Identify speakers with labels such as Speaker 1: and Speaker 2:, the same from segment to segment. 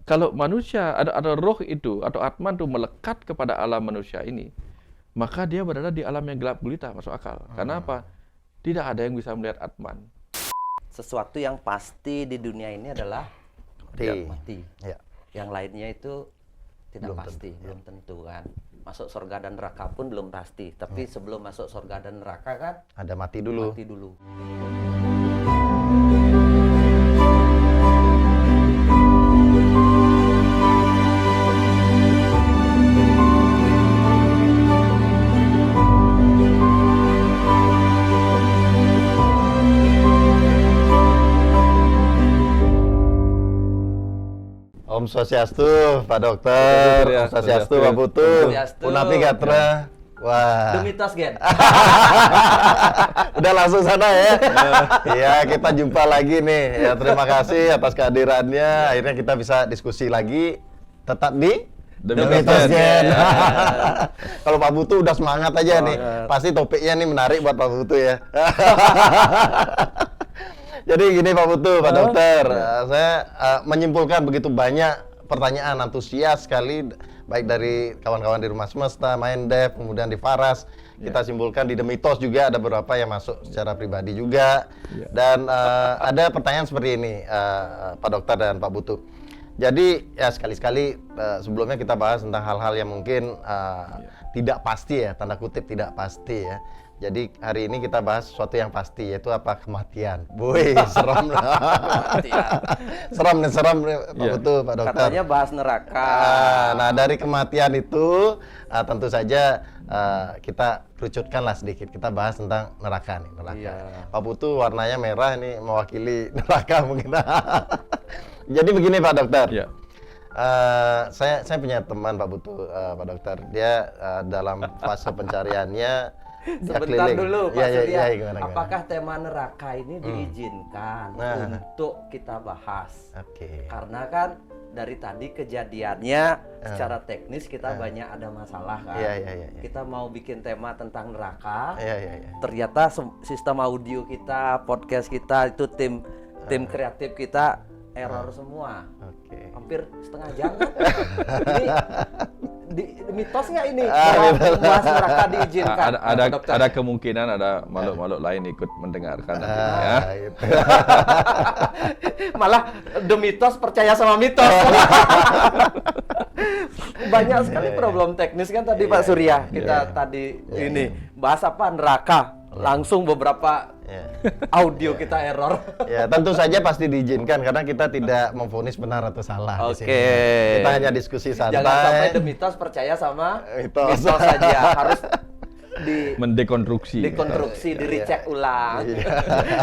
Speaker 1: kalau manusia ada roh itu atau atman itu melekat kepada alam manusia ini, maka dia berada di alam yang gelap gulita, masuk akal. Karena apa? Tidak ada yang bisa melihat atman.
Speaker 2: Sesuatu yang pasti di dunia ini adalah mati.
Speaker 3: Ya.
Speaker 2: Yang lainnya itu tidak pasti, belum tentu kan. Masuk surga dan neraka pun belum pasti. Tapi sebelum masuk surga dan neraka kan
Speaker 3: Ada mati dulu.
Speaker 2: mati dulu.
Speaker 3: Om Swastiastu, Pak Dokter.
Speaker 1: Ya,
Speaker 3: Om Swastiastu, Pak Putu.
Speaker 2: Swastiastu.
Speaker 3: Punapi Gatra. Wah.
Speaker 2: The mitos, Gen.
Speaker 3: Udah langsung sana ya. Iya, kita jumpa lagi nih. Ya, terima kasih atas kehadirannya. Akhirnya kita bisa diskusi lagi. Tetap di
Speaker 1: The
Speaker 3: The
Speaker 1: Mitos
Speaker 3: Mitos
Speaker 1: Gen.
Speaker 3: Gen. Kalau Pak Putu udah semangat aja nih. Pasti topiknya nih menarik buat Pak Putu ya. Jadi gini Pak Putu, Pak Dokter, saya menyimpulkan begitu banyak pertanyaan antusias sekali, baik dari kawan-kawan di Rumah Semesta, Minddev, kemudian di Faras. Kita simpulkan di The Mitos juga ada beberapa yang masuk secara pribadi juga. Dan ada pertanyaan seperti ini, Pak Dokter dan Pak Putu. Jadi ya sekali-sekali sebelumnya kita bahas tentang hal-hal yang mungkin tidak pasti ya, tanda kutip tidak pasti ya. Jadi hari ini kita bahas sesuatu yang pasti, yaitu apa? Kematian. Wih, serem lah. Serem nih Pak Putu, Pak Dokter.
Speaker 2: Katanya bahas neraka.
Speaker 3: Nah dari kematian itu tentu saja kita kerucutkanlah sedikit. Kita bahas tentang neraka nih, neraka.
Speaker 2: Iya.
Speaker 3: Pak Putu warnanya merah nih, mewakili neraka mungkin. Jadi begini Pak Dokter.
Speaker 1: Ya.
Speaker 3: Saya punya teman Pak Putu, Pak Dokter. Dia dalam fase pencariannya
Speaker 2: Sebentar
Speaker 3: keliling.
Speaker 2: dulu Pak
Speaker 3: Iya,
Speaker 2: Surya.
Speaker 3: gimana?
Speaker 2: Apakah tema neraka ini diizinkan untuk kita bahas?
Speaker 3: Oke.
Speaker 2: Karena kan dari tadi kejadiannya secara teknis kita banyak ada masalah kan.
Speaker 3: Iya.
Speaker 2: Kita mau bikin tema tentang neraka.
Speaker 3: Iya.
Speaker 2: Ternyata sistem audio kita, podcast kita itu tim kreatif kita error semua.
Speaker 3: Oke.
Speaker 2: Hampir setengah jam kan? Ini mitos nggak ini bahwa bahas neraka diizinkan?
Speaker 1: Ada kemungkinan ada makhluk-makhluk lain ikut mendengarkan nanti, ya.
Speaker 3: Gitu.
Speaker 2: Malah the mitos percaya sama mitos. Banyak sekali problem teknis kan tadi Pak Surya. Kita tadi ini bahas apa neraka. Langsung beberapa audio kita error.
Speaker 3: Ya, tentu saja pasti diizinkan karena kita tidak memvonis benar atau salah di sini.
Speaker 2: Oke.
Speaker 3: Kita hanya diskusi santai.
Speaker 2: Jangan sampai the mitos percaya sama
Speaker 3: Mitos.
Speaker 2: mitos saja. Harus
Speaker 1: Mendekonstruksi.
Speaker 2: dicek ulang.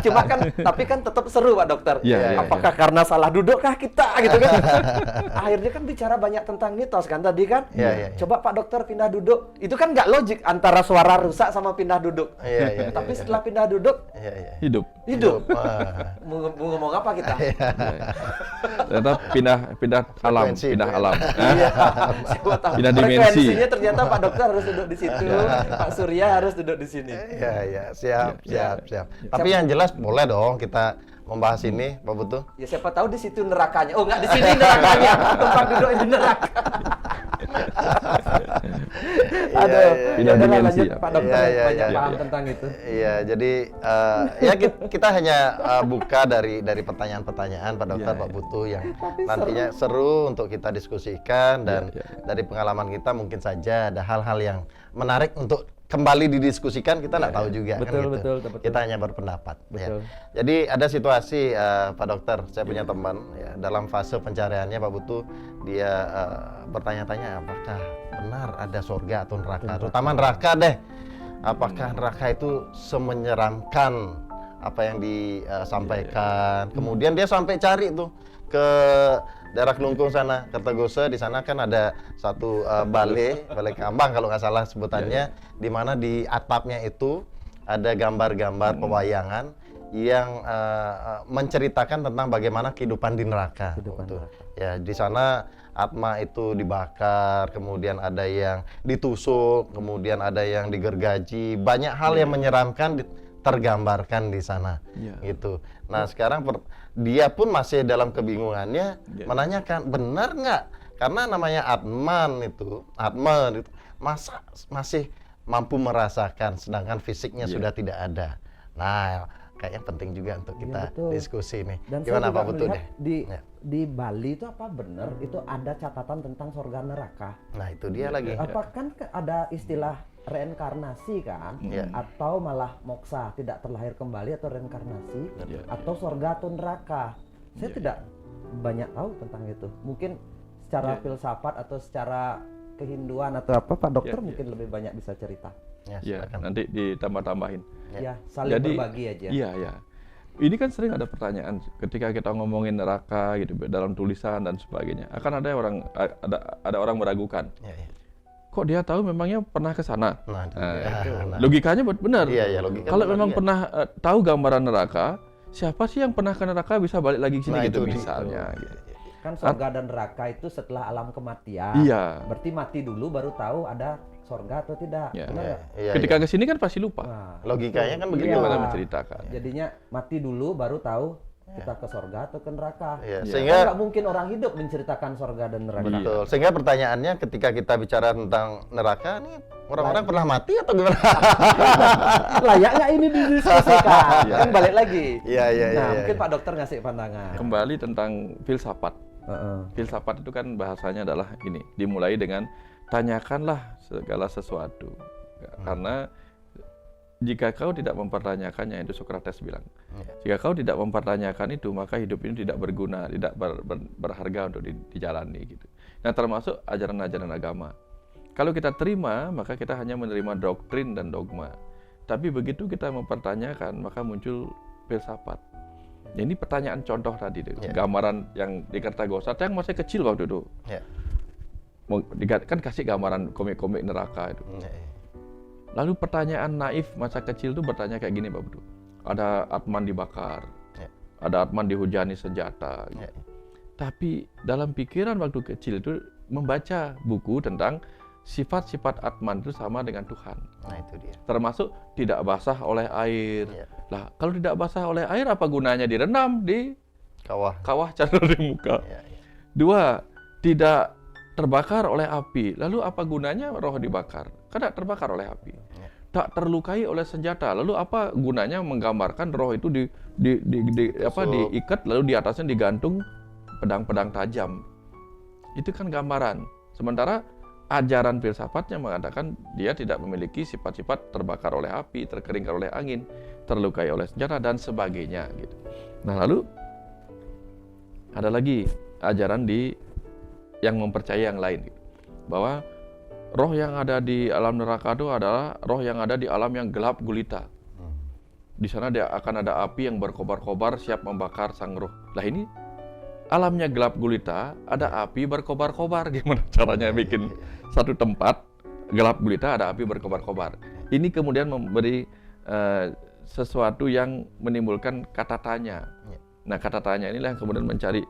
Speaker 2: Cuma kan, tapi kan tetap seru Pak Dokter.
Speaker 1: Iya.
Speaker 2: Apakah karena salah duduk kah kita gitu kan? Akhirnya kan bicara banyak tentang mitos kan tadi kan?
Speaker 3: Iya.
Speaker 2: Coba Pak Dokter pindah duduk. Itu kan nggak logik antara suara rusak sama pindah duduk.
Speaker 3: Iya.
Speaker 2: Tapi setelah pindah duduk,
Speaker 3: Iya.
Speaker 1: Hidup.
Speaker 3: Wah.
Speaker 2: mau ngomong apa kita?
Speaker 1: Ternyata pindah alam,
Speaker 3: Frekuensi.
Speaker 1: pindah alam.
Speaker 2: Iya. Siapa tahu.
Speaker 1: Pindah dimensi.
Speaker 2: Frekuensinya ternyata Pak Dokter harus duduk di situ, Pak Surya harus duduk di sini.
Speaker 3: Iya, siap. Tapi yang jelas boleh dong kita membahas ini, Pak Putu.
Speaker 2: Ya siapa tahu di situ nerakanya. Oh nggak di sini nerakanya. Tempat duduk di neraka. Aduh,
Speaker 1: Pindah
Speaker 2: ya udah
Speaker 1: dimensi,
Speaker 2: lanjut
Speaker 1: ya.
Speaker 2: Pak Dokter
Speaker 3: Iya,
Speaker 2: banyak
Speaker 3: iya.
Speaker 2: paham tentang itu.
Speaker 3: Iya, jadi ya kita hanya buka dari pertanyaan-pertanyaan Pak Dokter, Pak Putu yang nantinya seru untuk kita diskusikan dan dari pengalaman kita mungkin saja ada hal-hal yang menarik untuk kembali didiskusikan, kita nggak tahu juga kan gitu.
Speaker 2: Betul.
Speaker 3: Kita hanya berpendapat. Ya.
Speaker 2: Betul.
Speaker 3: Jadi ada situasi Pak Dokter, saya punya teman ya, dalam fase pencariannya Pak Putu, dia bertanya-tanya apakah benar ada surga atau neraka, terutama neraka deh. Apakah neraka itu semenyeramkan apa yang disampaikan? Kemudian dia sampai cari tuh ke daerah Kelungkung sana, Kertagose. Di sana kan ada satu balai kambang kalau nggak salah sebutannya, di mana di atapnya itu ada gambar-gambar pewayangan yang menceritakan tentang bagaimana kehidupan di neraka. Ya, di sana atma itu dibakar, kemudian ada yang ditusuk, kemudian ada yang digergaji, banyak hal yang menyeramkan tergambarkan di sana. Gitu. Nah, sekarang dia pun masih dalam kebingungannya menanyakan, benar nggak? Karena namanya Atman itu masa masih mampu merasakan, sedangkan fisiknya sudah tidak ada. Nah, kayaknya penting juga untuk kita diskusi nih.
Speaker 2: Dan
Speaker 3: gimana Pak Putu deh?
Speaker 2: Di Bali itu apa benar itu ada catatan tentang surga neraka?
Speaker 3: Nah, itu dia lagi.
Speaker 2: Apa kan ada istilah reinkarnasi kan? Atau malah moksa, tidak terlahir kembali, atau reinkarnasi, atau surga atau neraka? Saya tidak banyak tahu tentang itu. Mungkin secara filsafat atau secara kehinduan atau apa, Pak Dokter mungkin lebih banyak bisa cerita.
Speaker 1: Ya, nanti ditambah-tambahin.
Speaker 2: Ya, saling berbagi aja.
Speaker 1: Iya. Ini kan sering ada pertanyaan ketika kita ngomongin neraka gitu dalam tulisan dan sebagainya. Akan ada orang meragukan. Kok dia tahu, memangnya pernah ke sana? Logikanya benar. Kalau memang pernah tahu gambaran neraka, siapa sih yang pernah ke neraka bisa balik lagi ke sini gitu misalnya. Gitu.
Speaker 2: Kan surga dan neraka itu setelah alam kematian. Berarti mati dulu baru tahu ada surga atau tidak.
Speaker 1: Ketika ke sini kan pasti lupa.
Speaker 3: Nah, logikanya kan begitu.
Speaker 1: Bagaimana menceritakan.
Speaker 2: Jadinya mati dulu baru tahu kita ke surga atau ke neraka.
Speaker 3: Sehingga
Speaker 2: nggak mungkin orang hidup menceritakan surga dan neraka.
Speaker 3: Betul. Sehingga pertanyaannya ketika kita bicara tentang neraka nih, orang-orang pernah mati atau gimana?
Speaker 2: Layak nggak ini didiskusikan? Kan balik lagi.
Speaker 3: Nah,
Speaker 2: mungkin Pak Dokter ngasih pandangan.
Speaker 1: Kembali tentang filsafat. Filsafat itu kan bahasanya adalah ini, dimulai dengan tanyakanlah segala sesuatu. Karena jika kau tidak mempertanyakannya, itu Socrates bilang, jika kau tidak mempertanyakan itu, maka hidup ini tidak berguna, tidak berharga untuk dijalani gitu. Nah, termasuk ajaran-ajaran agama. Kalau kita terima, maka kita hanya menerima doktrin dan dogma. Tapi begitu kita mempertanyakan, maka muncul filsafat. Ini pertanyaan contoh tadi, gambaran yang di Kertagosat yang masih kecil waktu itu. Kan kasih gambaran komik-komik neraka itu. Lalu pertanyaan naif masa kecil itu bertanya kayak gini, Pak Putu. Ada Atman dibakar, ada Atman dihujani senjata. Tapi dalam pikiran waktu kecil itu membaca buku tentang sifat-sifat Atman itu sama dengan Tuhan.
Speaker 3: Nah, itu dia.
Speaker 1: Termasuk tidak basah oleh air. Lah, kalau tidak basah oleh air, apa gunanya direndam di kawah candle di muka? Dua, tidak terbakar oleh api. Lalu apa gunanya roh dibakar? Karena terbakar oleh api. Tak terlukai oleh senjata. Lalu apa gunanya menggambarkan roh itu diikat, lalu di atasnya digantung pedang-pedang tajam? Itu kan gambaran. Sementara ajaran filsafatnya mengatakan dia tidak memiliki sifat-sifat terbakar oleh api, terkeringkan oleh angin, terlukai oleh senjata, dan sebagainya gitu. Nah, lalu ada lagi ajaran yang mempercayai yang lain gitu. Bahwa roh yang ada di alam neraka itu adalah roh yang ada di alam yang gelap gulita. Di sana dia akan ada api yang berkobar-kobar siap membakar sang roh. Lah, ini alamnya gelap gulita, ada api berkobar-kobar. Gimana caranya bikin satu tempat gelap gulita ada api berkobar-kobar? Ini kemudian memberi sesuatu yang menimbulkan kata tanya. Nah, kata tanya inilah yang kemudian mencari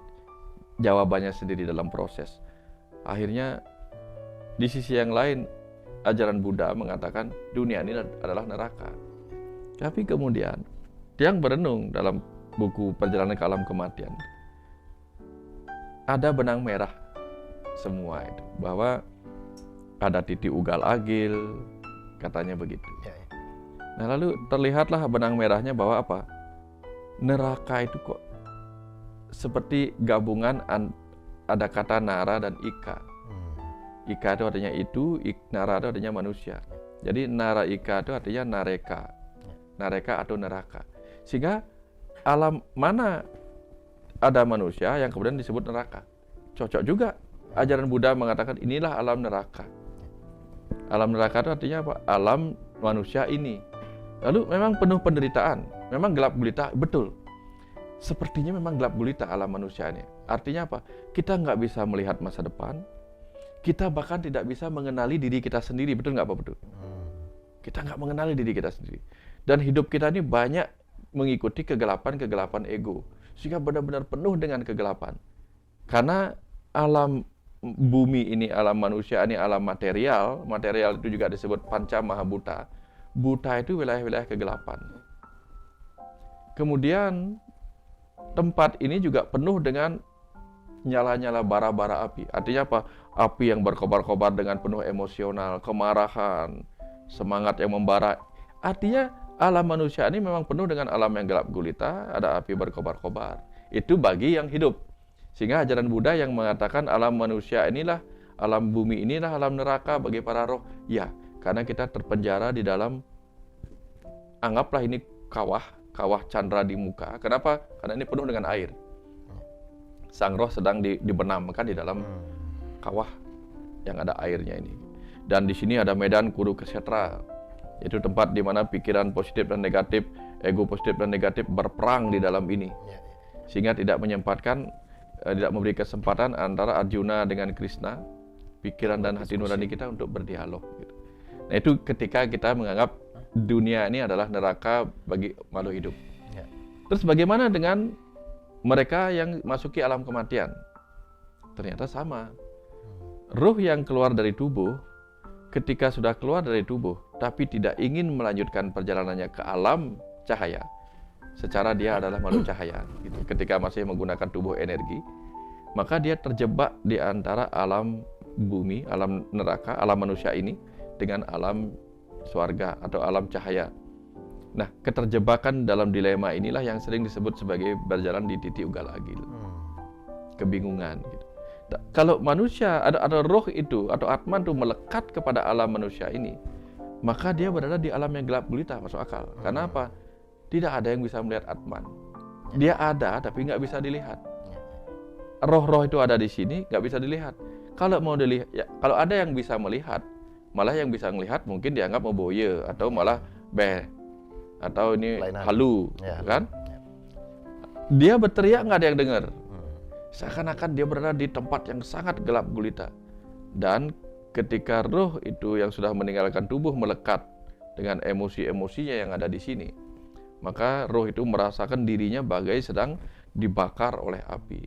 Speaker 1: jawabannya sendiri dalam proses. Akhirnya di sisi yang lain, ajaran Buddha mengatakan dunia ini adalah neraka. Tapi kemudian yang berenung dalam buku Perjalanan ke Alam Kematian, ada benang merah semua itu, bahwa ada titik ugal agil, katanya begitu. Nah, lalu terlihatlah benang merahnya bahwa apa? Neraka itu kok seperti gabungan ada kata nara dan ika. Ika itu artinya itu, nara itu artinya manusia. Jadi nara ika itu artinya nareka. Nareka atau neraka. Sehingga alam mana ada manusia yang kemudian disebut neraka. Cocok juga. Ajaran Buddha mengatakan inilah alam neraka. Alam neraka itu artinya apa? Alam manusia ini. Lalu memang penuh penderitaan. Memang gelap gulita, betul. Sepertinya memang gelap gulita alam manusia ini. Artinya apa? Kita nggak bisa melihat masa depan. Kita bahkan tidak bisa mengenali diri kita sendiri. Betul nggak, Pak? Betul. Kita nggak mengenali diri kita sendiri. Dan hidup kita ini banyak mengikuti kegelapan-kegelapan ego. Sehingga benar-benar penuh dengan kegelapan. Karena alam bumi ini, alam manusia ini, alam material. Material itu juga disebut panca mahabhuta. Buta itu wilayah-wilayah kegelapan. Kemudian tempat ini juga penuh dengan nyala-nyala bara-bara api. Artinya apa? Api yang berkobar-kobar dengan penuh emosional, kemarahan, semangat yang membara. Artinya alam manusia ini memang penuh dengan alam yang gelap gulita, ada api berkobar-kobar. Itu bagi yang hidup. Sehingga ajaran Buddha yang mengatakan alam manusia inilah, alam bumi inilah alam neraka bagi para roh. Ya, karena kita terpenjara di dalam, anggaplah ini kawah candra di muka. Kenapa? Karena ini penuh dengan air. Sang roh sedang dibenamkan di dalam kawah yang ada airnya ini. Dan di sini ada medan Kurukshetra, yaitu tempat di mana pikiran positif dan negatif, ego positif dan negatif berperang di dalam ini. Sehingga tidak memberi kesempatan antara Arjuna dengan Krishna, pikiran dan hati nurani kita untuk berdialog. Gitu. Nah itu ketika kita menganggap dunia ini adalah neraka bagi makhluk hidup. Terus bagaimana dengan mereka yang masuki alam kematian? Ternyata sama. Ruh yang keluar dari tubuh, ketika sudah keluar dari tubuh, tapi tidak ingin melanjutkan perjalanannya ke alam cahaya, secara dia adalah makhluk cahaya, gitu. Ketika masih menggunakan tubuh energi, maka dia terjebak di antara alam bumi, alam neraka, alam manusia ini dengan alam swarga atau alam cahaya. Nah, keterjebakan dalam dilema inilah yang sering disebut sebagai berjalan di titik ugal agil, kebingungan. Gitu. Kalau manusia ada roh itu atau atman itu melekat kepada alam manusia ini, maka dia berada di alam yang gelap gulita, masuk akal. Karena apa? Tidak ada yang bisa melihat Atman. Dia ada tapi nggak bisa dilihat. Roh-roh itu ada di sini nggak bisa dilihat. Kalau mau dilihat, ya, kalau ada yang bisa melihat, malah yang bisa melihat mungkin dianggap meboye atau malah atau ini halu, kan? Dia berteriak nggak ada yang dengar. Seakan-akan dia berada di tempat yang sangat gelap gulita. Dan ketika roh itu yang sudah meninggalkan tubuh melekat dengan emosi-emosinya yang ada di sini, maka roh itu merasakan dirinya bagai sedang dibakar oleh api,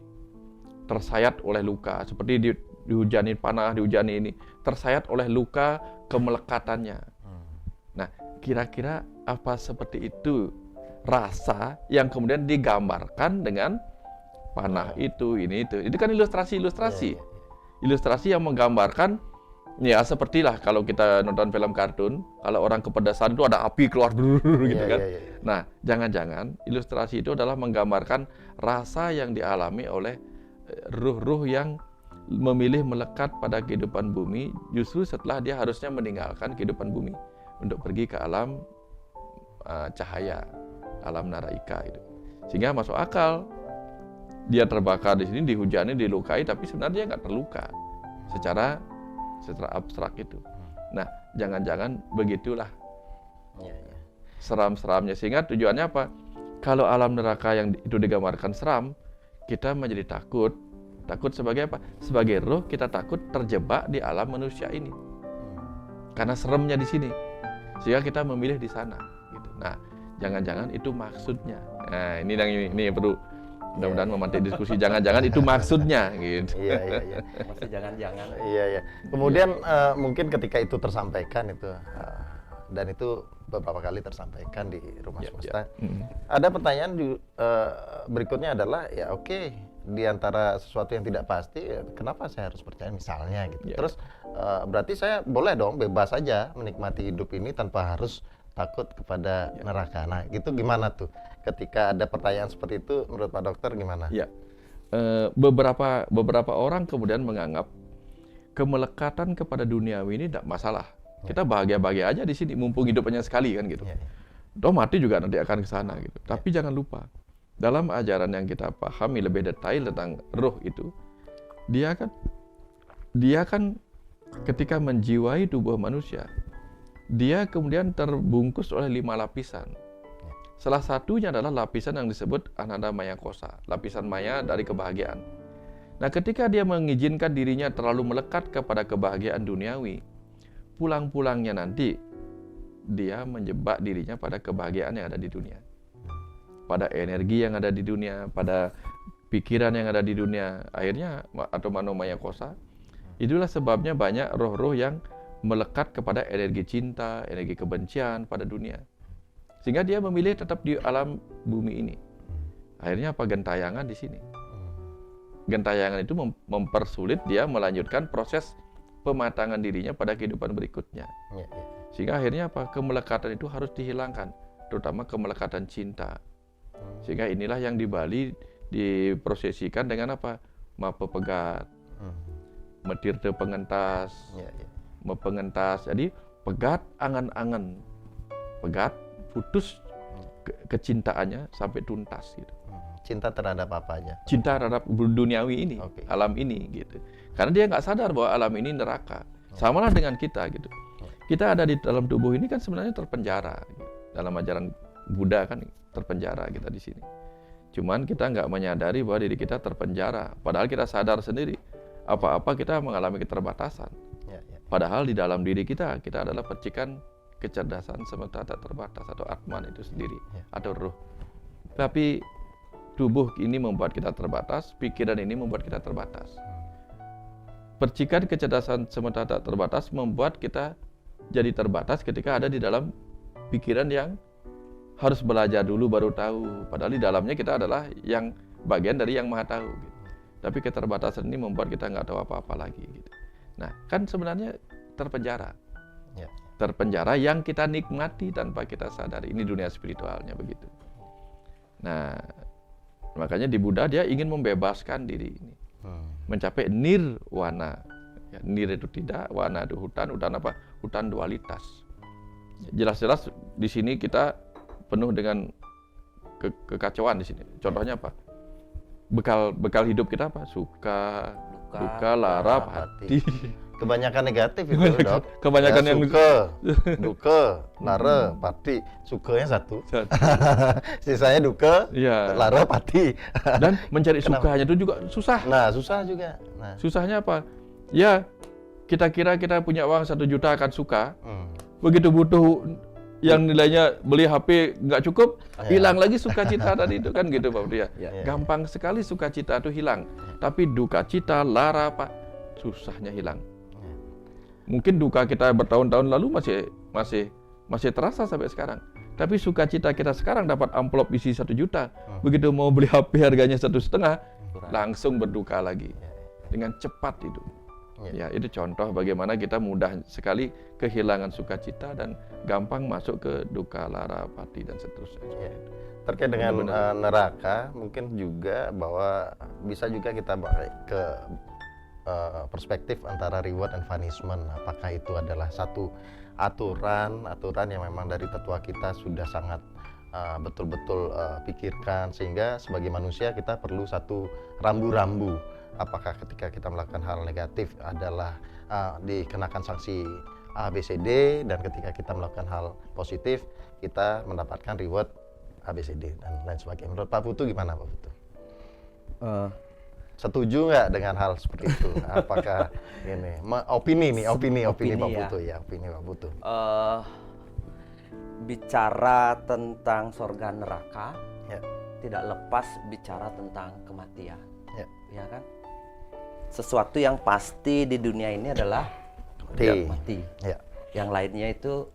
Speaker 1: tersayat oleh luka, seperti dihujani panah, dihujani ini, tersayat oleh luka kemelekatannya. Nah, kira-kira apa seperti itu rasa yang kemudian digambarkan dengan panah itu, ini itu. Itu kan ilustrasi-ilustrasi. Ilustrasi yang menggambarkan, ya sepertilah kalau kita nonton film kartun, kalau orang kepedesan itu ada api keluar gitu kan. Nah, jangan-jangan ilustrasi itu adalah menggambarkan rasa yang dialami oleh ruh-ruh yang memilih melekat pada kehidupan bumi justru setelah dia harusnya meninggalkan kehidupan bumi untuk pergi ke alam cahaya, alam naraika itu. Sehingga masuk akal dia terbakar di sini, dihujani, dilukai, tapi sebenarnya dia nggak terluka secara abstrak itu. Nah, jangan-jangan begitulah seram-seramnya. Sehingga tujuannya apa? Kalau alam neraka yang itu digambarkan seram, kita menjadi takut. Takut sebagai apa? Sebagai roh kita takut terjebak di alam manusia ini. Karena seremnya di sini. Sehingga kita memilih di sana. Gitu. Nah, jangan-jangan itu maksudnya. Nah, ini yang perlu mudah-mudahan memantik diskusi. Jangan-jangan itu maksudnya, gitu.
Speaker 3: Iya.
Speaker 2: Masih jangan-jangan.
Speaker 3: Iya. Kemudian mungkin ketika itu tersampaikan itu dan itu beberapa kali tersampaikan di rumah semesta. Ada pertanyaan berikutnya adalah ya oke, di antara sesuatu yang tidak pasti, kenapa saya harus percaya misalnya gitu. Terus berarti saya boleh dong bebas saja menikmati hidup ini tanpa harus takut kepada neraka. Nah, gitu gimana tuh? Ketika ada pertanyaan seperti itu, menurut Pak Dokter gimana?
Speaker 1: Ya, beberapa orang kemudian menganggap kemelekatan kepada duniawi ini tidak masalah. Kita bahagia-bahagia aja di sini, mumpung hidupnya sekali kan gitu. Toh mati juga nanti akan ke sana gitu. Tapi jangan lupa, dalam ajaran yang kita pahami lebih detail tentang roh itu, dia kan ketika menjiwai tubuh manusia, dia kemudian terbungkus oleh 5 lapisan. Salah satunya adalah lapisan yang disebut Ananda Maya Kosa, lapisan maya dari kebahagiaan. Nah, ketika dia mengizinkan dirinya terlalu melekat kepada kebahagiaan duniawi, pulang-pulangnya nanti dia menjebak dirinya pada kebahagiaan yang ada di dunia, pada energi yang ada di dunia, pada pikiran yang ada di dunia. Akhirnya atau manomaya kosa, itulah sebabnya banyak roh-roh yang melekat kepada energi cinta, energi kebencian pada dunia, sehingga dia memilih tetap di alam bumi ini. Akhirnya apa? Gentayangan di sini. Gentayangan itu mempersulit dia melanjutkan proses pematangan dirinya pada kehidupan berikutnya. Sehingga akhirnya apa? Kemelekatan itu harus dihilangkan, terutama kemelekatan cinta. Sehingga inilah yang di Bali diprosesikan dengan apa? Mape pegat, metirte pengentas, mepengentas. Jadi pegat angan-angan, pegat putus kecintaannya sampai tuntas gitu.
Speaker 3: Cinta terhadap apa aja?
Speaker 1: Cinta terhadap duniawi ini, alam ini gitu. Karena dia nggak sadar bahwa alam ini neraka. Samalah dengan kita gitu. Kita ada di dalam tubuh ini kan sebenarnya terpenjara. Gitu. Dalam ajaran Buddha kan terpenjara kita di sini. Cuman kita nggak menyadari bahwa diri kita terpenjara. Padahal kita sadar sendiri. Apa-apa kita mengalami keterbatasan. Padahal di dalam diri kita adalah percikan kecerdasan semesta tak terbatas atau Atman itu sendiri atau ruh. Tapi tubuh ini membuat kita terbatas, pikiran ini membuat kita terbatas. Percikan kecerdasan semesta tak terbatas membuat kita jadi terbatas ketika ada di dalam pikiran yang harus belajar dulu baru tahu. Padahal di dalamnya kita adalah yang bagian dari yang maha tahu. Gitu. Tapi keterbatasan ini membuat kita nggak tahu apa-apa lagi. Gitu. Nah, kan sebenarnya terpenjara. Terpenjara yang kita nikmati tanpa kita sadari. Ini dunia spiritualnya begitu. Nah, makanya di Buddha dia ingin membebaskan diri ini. Mencapai nirwana. Ya, nir itu tidak, wana itu hutan apa? Hutan dualitas. Jelas-jelas di sini kita penuh dengan kekacauan di sini. Contohnya apa? Bekal hidup kita apa? Suka, duka, lara, hati.
Speaker 3: Kebanyakan negatif itu, Dok.
Speaker 1: Kebanyakan yang
Speaker 3: suka, duka, lara, pati. Sukanya satu. Sisanya duka, lara, pati.
Speaker 1: Dan mencari sukanya itu juga susah.
Speaker 3: Nah, susah juga. Nah.
Speaker 1: Susahnya apa? Ya, kita kira kita punya uang 1 juta akan suka. Begitu butuh yang nilainya beli HP nggak cukup, hilang lagi sukacita tadi itu kan gitu Pak Budi ya. Gampang sekali sukacita itu hilang. Tapi duka cita, lara, apa? Susahnya hilang. Mungkin duka kita bertahun-tahun lalu masih terasa sampai sekarang. Tapi sukacita kita sekarang dapat amplop isi 1 juta. Begitu mau beli HP harganya 1,5, langsung berduka lagi. Dengan cepat itu. Ya, itu contoh bagaimana kita mudah sekali kehilangan sukacita dan gampang masuk ke duka, lara, pati dan seterusnya.
Speaker 3: Terkait dengan neraka, mungkin juga bahwa bisa juga kita ke perspektif antara reward and punishment. Apakah itu adalah satu aturan yang memang dari tetua kita sudah sangat betul-betul pikirkan, sehingga sebagai manusia kita perlu satu rambu-rambu. Apakah ketika kita melakukan hal negatif adalah dikenakan sanksi A, B, C, D, dan ketika kita melakukan hal positif kita mendapatkan reward A, B, C, D dan lain sebagainya. Menurut Pak Putu gimana Pak Putu? Setuju nggak dengan hal seperti itu? Apakah ini opini Pak Putu ya, opini Pak Putu.
Speaker 4: Bicara tentang surga neraka tidak lepas bicara tentang kematian, ya kan? Sesuatu yang pasti di dunia ini adalah mati. Yang lainnya itu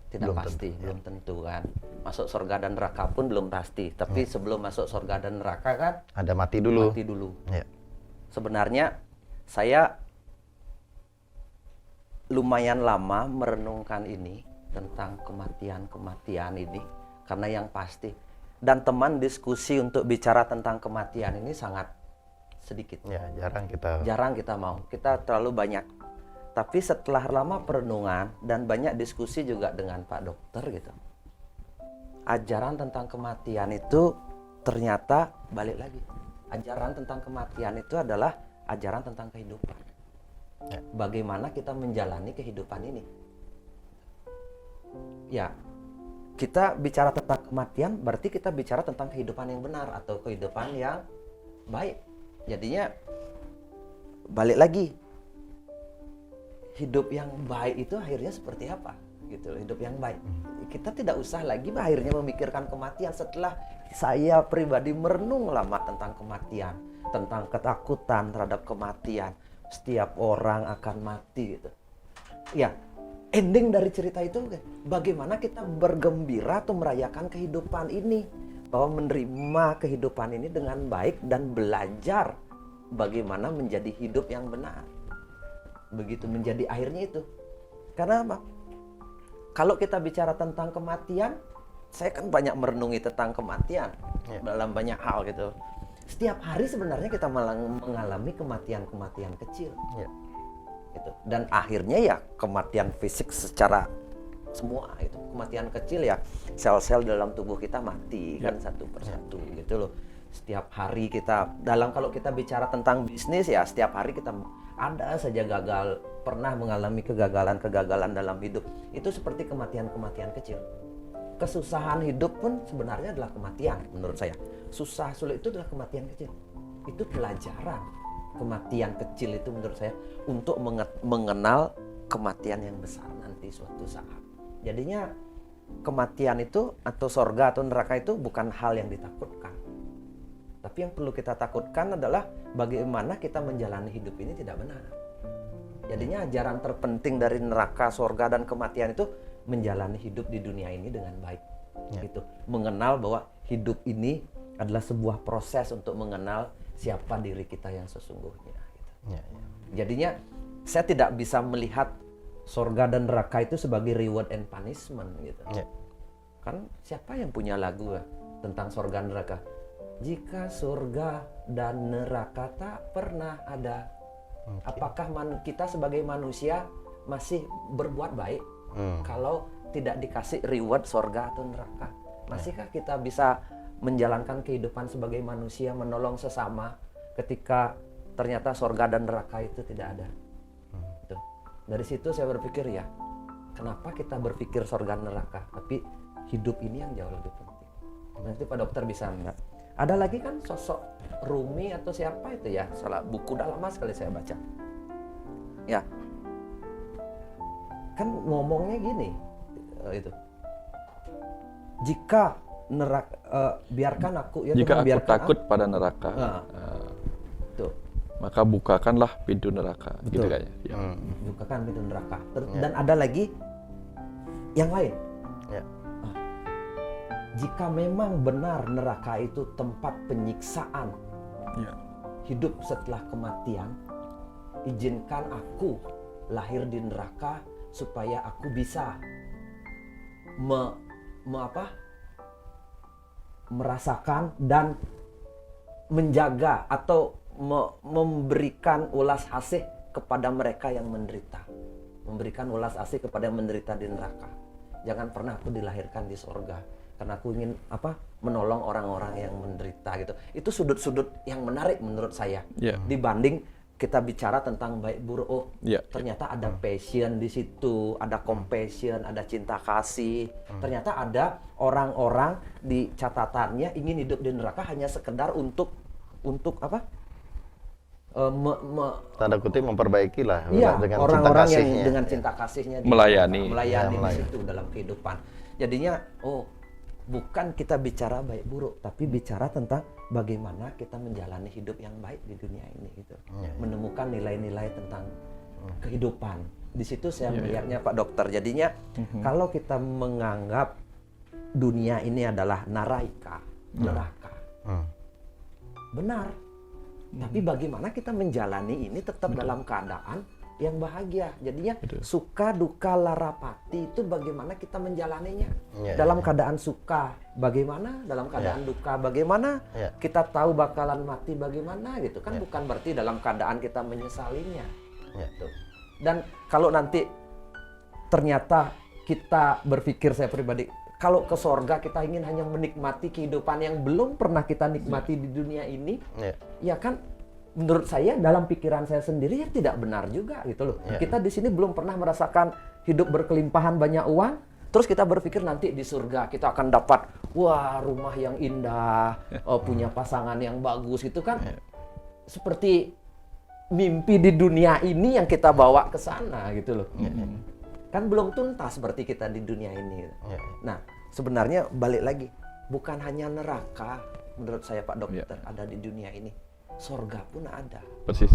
Speaker 4: tidak pasti, belum tentu kan. Masuk surga dan neraka pun belum pasti. Tapi sebelum masuk surga dan neraka kan
Speaker 3: ada mati dulu.
Speaker 4: Sebenarnya saya lumayan lama merenungkan ini tentang kematian ini karena yang pasti. Dan teman diskusi untuk bicara tentang kematian ini sangat sedikit. Jarang kita mau. Kita terlalu banyak. Tapi setelah lama perenungan dan banyak diskusi juga dengan Pak Dokter gitu. Ajaran tentang kematian itu ternyata balik lagi. Ajaran tentang kematian itu adalah ajaran tentang kehidupan. Bagaimana kita menjalani kehidupan ini. Ya, kita bicara tentang kematian berarti kita bicara tentang kehidupan yang benar atau kehidupan yang baik. Jadinya balik lagi, hidup yang baik itu akhirnya seperti apa gitu. Hidup yang baik kita tidak usah lagi akhirnya memikirkan kematian. Setelah saya pribadi merenung lama tentang kematian, tentang ketakutan terhadap kematian, setiap orang akan mati gitu ya, ending dari cerita itu bagaimana kita bergembira atau merayakan kehidupan ini, bahwa menerima kehidupan ini dengan baik dan belajar bagaimana menjadi hidup yang benar. Begitu menjadi akhirnya itu. Karena apa? Kalau kita bicara tentang kematian, saya kan banyak merenungi tentang kematian dalam banyak hal gitu. Setiap hari sebenarnya kita mengalami kematian-kematian kecil. Gitu. Dan akhirnya ya kematian fisik secara semua itu. Kematian kecil ya sel-sel dalam tubuh kita mati kan satu persatu gitu loh. Setiap hari kita kalau kita bicara tentang bisnis ya setiap hari kita ada saja gagal, pernah mengalami kegagalan dalam hidup. Itu seperti kematian-kematian kecil. Kesusahan hidup pun sebenarnya adalah kematian menurut saya. Susah, sulit itu adalah kematian kecil. Itu pelajaran. Kematian kecil itu menurut saya untuk mengenal kematian yang besar nanti suatu saat. Jadinya kematian itu atau sorga atau neraka itu bukan hal yang ditakutkan. Tapi yang perlu kita takutkan adalah bagaimana kita menjalani hidup ini tidak benar. Jadinya ajaran terpenting dari neraka, sorga, dan kematian itu menjalani hidup di dunia ini dengan baik. Gitu. Mengenal bahwa hidup ini adalah sebuah proses untuk mengenal siapa diri kita yang sesungguhnya. Gitu. Jadinya saya tidak bisa melihat sorga dan neraka itu sebagai reward and punishment. Gitu. Kan siapa yang punya lagu tentang sorga dan neraka? Jika surga dan neraka tak pernah ada, apakah kita sebagai manusia masih berbuat baik kalau tidak dikasih reward surga atau neraka? Masihkah kita bisa menjalankan kehidupan sebagai manusia, menolong sesama ketika ternyata surga dan neraka itu tidak ada? Tuh. Dari situ saya berpikir ya, kenapa kita berpikir surga dan neraka, tapi hidup ini yang jauh lebih penting. Nanti Pak Dokter bisa enggak? Ada lagi kan sosok Rumi atau siapa itu ya, salah buku udah lama sekali saya baca. Ya, kan ngomongnya gini, itu. Jika neraka, biarkan aku ya.
Speaker 1: Jika aku takut pada neraka, maka bukakanlah pintu neraka.
Speaker 4: Betul.
Speaker 1: Gitu kayaknya. Ya.
Speaker 4: Bukakan pintu neraka. Dan ada lagi yang lain. Jika memang benar neraka itu tempat penyiksaan, hidup setelah kematian, izinkan aku lahir di neraka supaya aku bisa merasakan dan menjaga atau memberikan ulas asih kepada mereka yang menderita. Memberikan ulas asih kepada yang menderita di neraka. Jangan pernah aku dilahirkan di sorga. Karena aku ingin menolong orang-orang yang menderita gitu. Itu sudut-sudut yang menarik menurut saya. Dibanding kita bicara tentang baik buruk. Ternyata ada passion di situ, ada compassion, ada cinta kasih. Ternyata ada orang-orang di catatannya ingin hidup di neraka hanya sekedar untuk
Speaker 3: tanda kutip memperbaiki lah dengan
Speaker 4: orang-orang
Speaker 3: cinta
Speaker 4: yang
Speaker 3: kasihnya.
Speaker 4: dengan cinta kasihnya
Speaker 1: melayani
Speaker 4: di situ dalam kehidupan. Jadinya bukan kita bicara baik buruk, tapi bicara tentang bagaimana kita menjalani hidup yang baik di dunia ini gitu. Menemukan nilai-nilai tentang kehidupan. Di situ saya melihatnya Pak Dokter. Jadinya kalau kita menganggap dunia ini adalah neraka, benar. Tapi bagaimana kita menjalani ini tetap dalam keadaan yang bahagia. Jadinya suka duka larapati itu bagaimana kita menjalaninya. Dalam keadaan suka bagaimana, dalam keadaan duka bagaimana, kita tahu bakalan mati bagaimana gitu kan. Bukan berarti dalam keadaan kita menyesalinya. Dan kalau nanti ternyata kita berpikir, saya pribadi, kalau ke sorga kita ingin hanya menikmati kehidupan yang belum pernah kita nikmati di dunia ini, ya kan menurut saya dalam pikiran saya sendiri ya tidak benar juga gitu loh. Kita di sini belum pernah merasakan hidup berkelimpahan banyak uang, terus kita berpikir nanti di surga kita akan dapat rumah yang indah, punya pasangan yang bagus gitu kan. Seperti mimpi di dunia ini yang kita bawa ke sana gitu loh. Kan belum tuntas berarti kita di dunia ini. Nah, sebenarnya balik lagi, bukan hanya neraka menurut saya Pak Dokter ada di dunia ini. Sorga pun ada.
Speaker 1: Persis.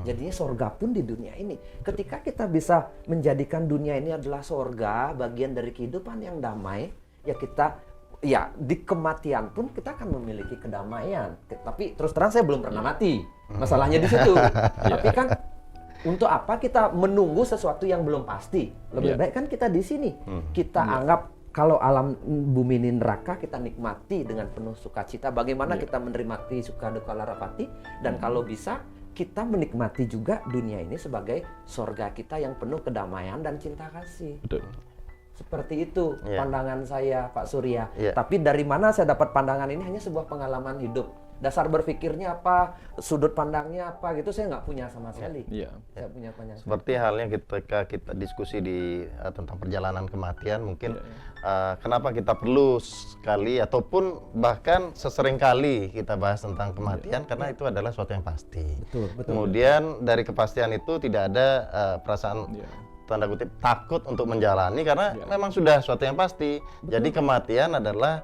Speaker 4: Jadinya sorga pun di dunia ini. Ketika kita bisa menjadikan dunia ini adalah sorga, bagian dari kehidupan yang damai, ya kita ya di kematian pun kita akan memiliki kedamaian. Tapi terus terang saya belum pernah mati. Masalahnya di situ. Tapi kan untuk apa kita menunggu sesuatu yang belum pasti? Lebih baik kan kita di sini. Kita anggap kalau alam bumi ini neraka, kita nikmati dengan penuh sukacita. Bagaimana kita menikmati suka duka larapati, dan kalau bisa kita menikmati juga dunia ini sebagai sorga kita yang penuh kedamaian dan cinta kasih.
Speaker 1: Betul.
Speaker 4: Seperti itu pandangan saya, Pak Surya.
Speaker 3: Yeah.
Speaker 4: Tapi dari mana saya dapat pandangan ini? Hanya sebuah pengalaman hidup. Dasar berpikirnya apa, sudut pandangnya apa gitu, saya nggak punya sama sekali.
Speaker 1: Iya.
Speaker 4: Saya punya banyak.
Speaker 3: Seperti halnya ketika kita diskusi tentang perjalanan kematian, mungkin kenapa kita perlu sekali ataupun bahkan sesering kali kita bahas tentang kematian, karena itu adalah sesuatu yang pasti.
Speaker 2: Betul.
Speaker 3: Kemudian dari kepastian itu tidak ada perasaan tanda kutip takut untuk menjalani, karena memang sudah sesuatu yang pasti. Jadi kematian adalah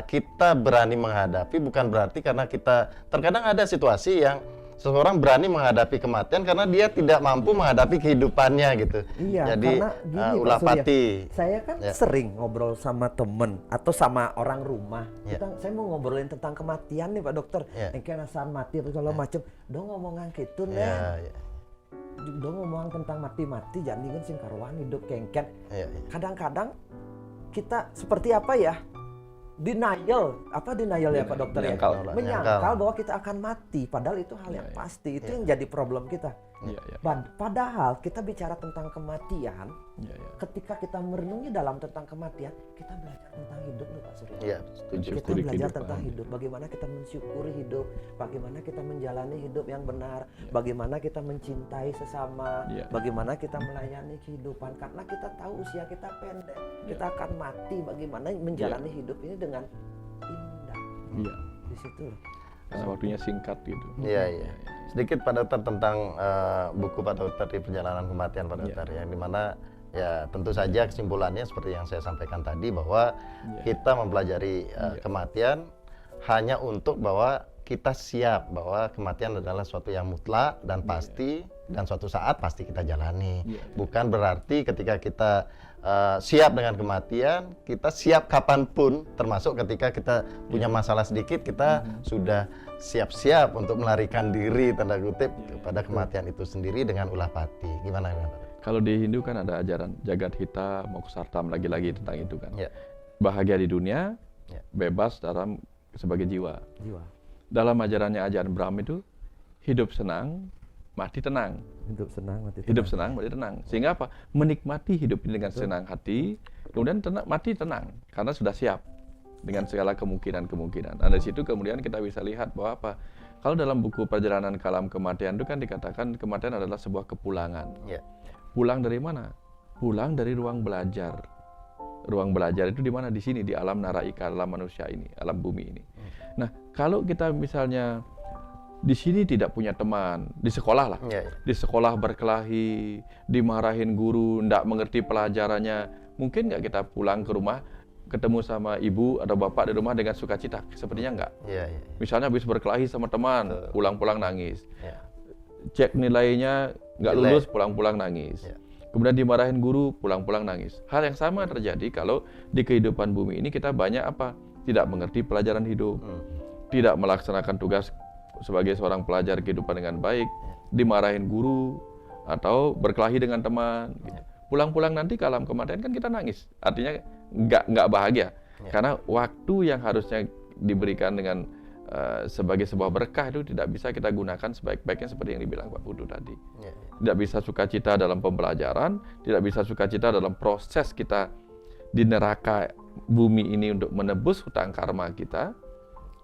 Speaker 3: kita berani menghadapi, bukan berarti karena kita terkadang ada situasi yang seseorang berani menghadapi kematian karena dia tidak mampu menghadapi kehidupannya gitu.
Speaker 2: Iya,
Speaker 3: jadi
Speaker 2: karena gini,
Speaker 3: ulah
Speaker 2: Pak Surya,
Speaker 3: pati.
Speaker 2: saya kan sering ngobrol sama temen atau sama orang rumah. Saya mau ngobrolin tentang kematian nih Pak Dokter. Engke nasan mati atau segala macem. Dong ngomongan gitu nih. Dong ngomongan tentang mati-mati, jadi kan sing karuan hidup kengket. Kadang-kadang kita seperti apa ya? Denial ya Pak Dokter, menyangkal bahwa kita akan mati, padahal itu hal yang pasti. Itu yang jadi problem kita. Padahal kita bicara tentang kematian, ketika kita merenungi dalam tentang kematian, kita belajar tentang hidup nih Pak Surya. Kita belajar tentang hidup, bagaimana kita mensyukuri hidup, bagaimana kita menjalani hidup yang benar, bagaimana kita mencintai sesama, bagaimana kita melayani kehidupan, karena kita tahu usia kita pendek, kita akan mati, bagaimana menjalani hidup ini dengan indah. Di situ.
Speaker 1: Karena waktunya singkat gitu.
Speaker 3: Iya. Sedikit Pak Dokter tentang buku Pak Dokter di Perjalanan Kematian Pak Dokter, yang dimana ya tentu saja kesimpulannya seperti yang saya sampaikan tadi, bahwa kita mempelajari kematian hanya untuk bahwa kita siap bahwa kematian adalah sesuatu yang mutlak dan pasti, dan suatu saat pasti kita jalani. Bukan berarti ketika kita siap dengan kematian, kita siap kapanpun, termasuk ketika kita punya masalah sedikit, kita sudah siap-siap untuk melarikan diri, tanda kutip, kepada kematian itu sendiri dengan ulah pati. Gimana Pak?
Speaker 1: Kalau di Hindu kan ada ajaran Jagat Hita Moksartam, lagi-lagi tentang itu kan. Bahagia di dunia, bebas dalam sebagai jiwa. Dalam ajarannya ajaran Brahma itu hidup senang, mati tenang.
Speaker 2: Hidup senang, mati tenang.
Speaker 1: Sehingga apa? Menikmati hidup ini dengan senang hati, kemudian mati tenang karena sudah siap dengan segala kemungkinan-kemungkinan. Nah, dari situ kemudian kita bisa lihat bahwa apa? Kalau dalam buku Perjalanan ke Alam Kematian itu kan dikatakan kematian adalah sebuah kepulangan. Pulang dari mana? Pulang dari ruang belajar. Ruang belajar itu di mana? Di sini, di alam naraika, alam manusia ini, alam bumi ini. Nah, kalau kita misalnya di sini tidak punya teman, di sekolah lah, di sekolah berkelahi, dimarahin guru, tidak mengerti pelajarannya, mungkin nggak kita pulang ke rumah, ketemu sama ibu atau bapak di rumah dengan sukacita? Sepertinya nggak. Misalnya habis berkelahi sama teman, pulang-pulang nangis. Cek nilainya nggak lulus, pulang-pulang nangis. Kemudian dimarahin guru, pulang-pulang nangis. Hal yang sama terjadi kalau di kehidupan bumi ini kita banyak apa? Tidak mengerti pelajaran hidup, tidak melaksanakan tugas sebagai seorang pelajar kehidupan dengan baik, dimarahin guru atau berkelahi dengan teman. Gitu. Pulang-pulang nanti ke alam kematian kan kita nangis, artinya nggak bahagia, karena waktu yang harusnya diberikan dengan sebagai sebuah berkah itu tidak bisa kita gunakan sebaik-baiknya seperti yang dibilang Pak Putu tadi. Tidak bisa sukacita dalam pembelajaran, tidak bisa sukacita dalam proses kita di neraka bumi ini untuk menebus hutang karma kita.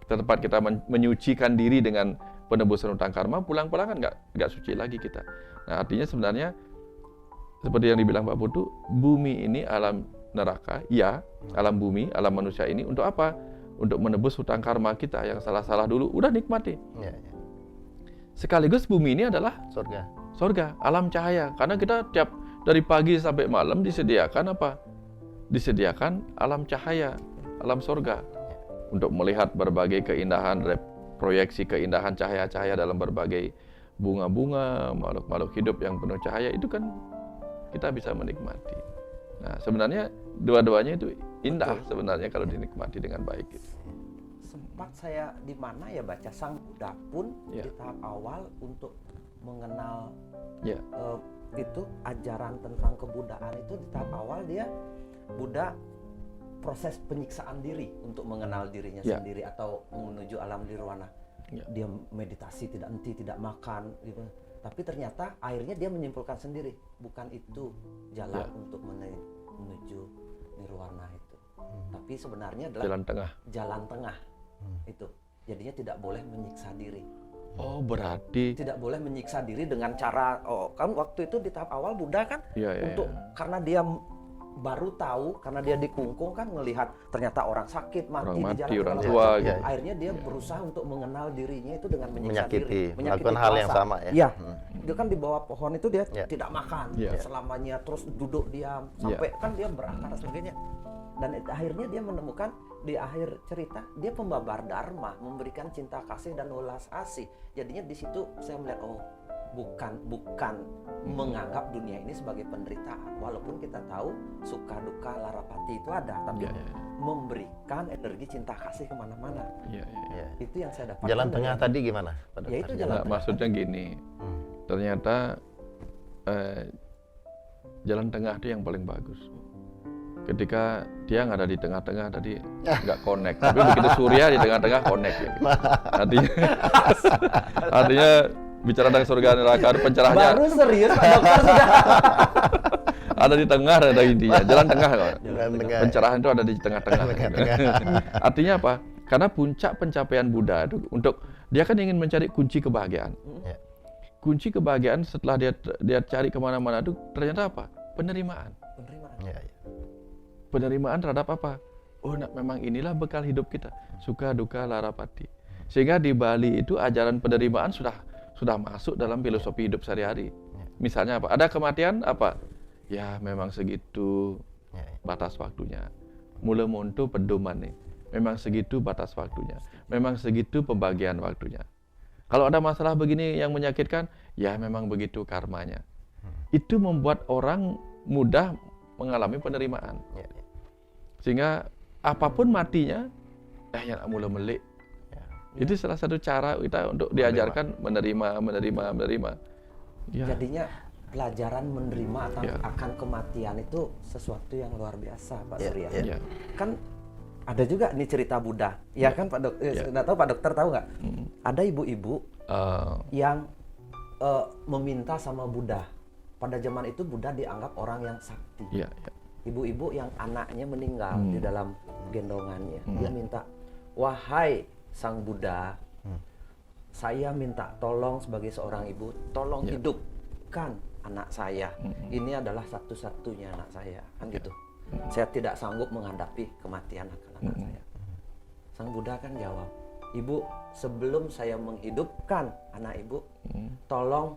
Speaker 1: Tempat kita menyucikan diri dengan penebusan hutang karma, pulang-pulang kan nggak suci lagi kita. Nah, artinya sebenarnya seperti yang dibilang Pak Putu, bumi ini alam neraka, alam bumi, alam manusia ini untuk apa? Untuk menebus hutang karma kita yang salah-salah dulu, udah nikmati. Sekaligus bumi ini adalah sorga, alam cahaya. Karena kita tiap dari pagi sampai malam disediakan apa? Disediakan alam cahaya, alam sorga. Untuk melihat berbagai keindahan, proyeksi keindahan cahaya-cahaya dalam berbagai bunga-bunga, makhluk-makhluk hidup yang penuh cahaya, itu kan kita bisa menikmati. Nah, sebenarnya dua-duanya itu indah sebenarnya kalau dinikmati dengan baik gitu.
Speaker 4: Sempat saya di mana ya baca Sang Buddha pun di tahap awal untuk mengenal itu ajaran tentang kebudaan itu di tahap awal Buddha proses penyiksaan diri untuk mengenal dirinya sendiri atau menuju alam nirwana. Dia meditasi tidak henti, tidak makan gitu. Tapi ternyata akhirnya dia menyimpulkan sendiri bukan itu jalan untuk menuju nirwana itu. Tapi sebenarnya adalah jalan tengah itu. Jadinya tidak boleh menyiksa diri.
Speaker 1: Oh, berarti
Speaker 4: tidak boleh menyiksa diri dengan cara kan waktu itu di tahap awal Buddha kan karena dia baru tahu, karena dia dikungkung kan ngelihat ternyata orang sakit mati di jalan
Speaker 1: orang tua
Speaker 4: gitu. Akhirnya dia berusaha untuk mengenal dirinya itu dengan menyiksa diri,
Speaker 3: melakukan hal yang sama ya.
Speaker 4: Iya. Dia kan di bawah pohon itu dia tidak makan selamanya, terus duduk diam sampai kan dia berakar dan sebagainya. Dan akhirnya dia menemukan di akhir cerita dia pembabar dharma, memberikan cinta kasih dan welas asih. Jadinya di situ saya melihat bukan menganggap dunia ini sebagai penderitaan, walaupun kita tahu suka duka larapati itu ada, tapi memberikan energi cinta kasih kemana-mana. Itu yang saya dapatkan.
Speaker 3: Jalan tengah tadi gimana?
Speaker 4: Ya itu jalan tengah.
Speaker 1: Maksudnya gini, ternyata jalan tengah itu yang paling bagus. Ketika dia nggak ada di tengah-tengah tadi nggak connect, tapi begitu Surya di tengah-tengah connect ya. Artinya bicara tentang surga neraka itu pencerahnya
Speaker 4: baru serius Pak Dokter sudah
Speaker 1: ada di tengah, ada intinya jalan tengah kok. Pencerahan itu ada di tengah-tengah. Artinya apa? Karena puncak pencapaian Buddha itu untuk dia kan ingin mencari kunci kebahagiaan. Kunci kebahagiaan setelah dia cari kemana-mana itu ternyata apa? Penerimaan. Penerimaan terhadap apa? Oh, memang inilah bekal hidup kita, suka duka larapati. Sehingga di Bali itu ajaran penerimaan sudah masuk dalam filosofi hidup sehari-hari. Misalnya apa? Ada kematian apa? Ya memang segitu batas waktunya. Mula monto pedoman nih. Memang segitu batas waktunya. Memang segitu pembagian waktunya. Kalau ada masalah begini yang menyakitkan, ya memang begitu karmanya. Itu membuat orang mudah mengalami penerimaan. Sehingga apapun matinya, ya mula melik. Itu salah satu cara kita untuk diajarkan menerima.
Speaker 4: Jadinya pelajaran menerima akan kematian itu sesuatu yang luar biasa, Pak Surya. Kan ada juga nih cerita Buddha, ya kan Pak Dokter? Nggak tahu Pak Dokter tahu nggak? Ada ibu-ibu yang meminta sama Buddha. Pada zaman itu Buddha dianggap orang yang sakti. Ibu-ibu yang anaknya meninggal di dalam gendongannya, dia minta, wahai Sang Buddha, saya minta tolong sebagai seorang ibu, tolong hidupkan anak saya. Ini adalah satu-satunya anak saya, kan gitu. Saya tidak sanggup menghadapi kematian anak saya. Sang Buddha kan jawab, ibu, sebelum saya menghidupkan anak ibu, tolong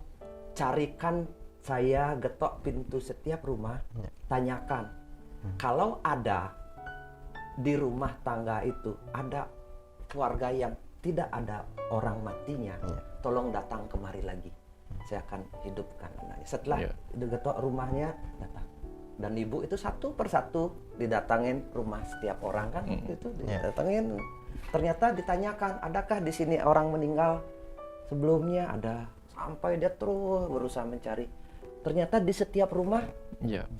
Speaker 4: carikan saya getok pintu setiap rumah, tanyakan, kalau ada di rumah tangga itu ada keluarga yang tidak ada orang matinya, tolong datang kemari lagi. Saya akan hidupkan anaknya. Setelah digetok rumahnya, datang. Dan ibu itu satu persatu didatangin rumah setiap orang kan, itu didatangin. Ternyata ditanyakan, adakah di sini orang meninggal sebelumnya? Ada. Sampai dia terus berusaha mencari. Ternyata di setiap rumah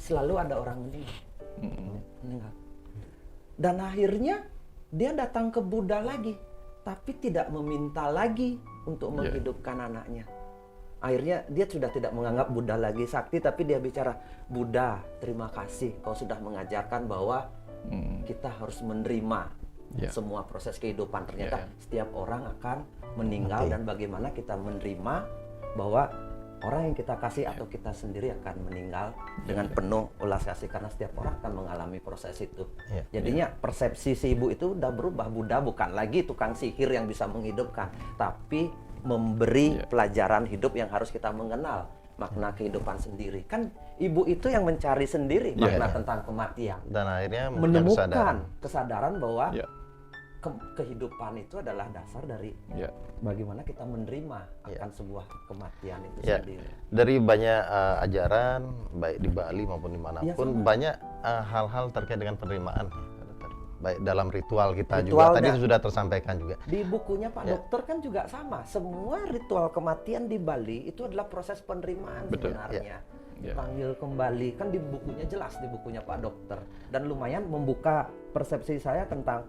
Speaker 4: selalu ada orang meninggal. Dan akhirnya dia datang ke Buddha lagi, tapi tidak meminta lagi untuk menghidupkan anaknya. Akhirnya dia sudah tidak menganggap Buddha lagi sakti, tapi dia bicara, Buddha, terima kasih kau sudah mengajarkan bahwa kita harus menerima semua proses kehidupan. Ternyata setiap orang akan meninggal dan bagaimana kita menerima bahwa orang yang kita kasih atau kita sendiri akan meninggal dengan penuh ulas kasih, karena setiap orang akan mengalami proses itu. Jadinya persepsi si ibu itu udah berubah. Buddha bukan lagi tukang sihir yang bisa menghidupkan, tapi memberi pelajaran hidup yang harus kita mengenal makna kehidupan sendiri. Kan ibu itu yang mencari sendiri makna tentang kematian
Speaker 3: dan akhirnya
Speaker 4: menemukan kesadaran bahwa kehidupan itu adalah dasar dari bagaimana kita menerima akan sebuah kematian itu sendiri.
Speaker 3: Dari banyak ajaran baik di Bali maupun dimanapun banyak hal-hal terkait dengan penerimaan. baik dalam ritual kita
Speaker 2: Ritual
Speaker 3: juga tadi
Speaker 2: dan-
Speaker 3: sudah tersampaikan juga.
Speaker 2: Di bukunya Pak
Speaker 3: Ya.
Speaker 2: Dokter kan juga sama. Semua ritual kematian di Bali itu adalah proses penerimaan
Speaker 1: Betul.
Speaker 2: sebenarnya.
Speaker 1: Ya.
Speaker 2: Panggil kembali, kan di bukunya jelas, di bukunya Pak Dokter. Dan lumayan membuka persepsi saya tentang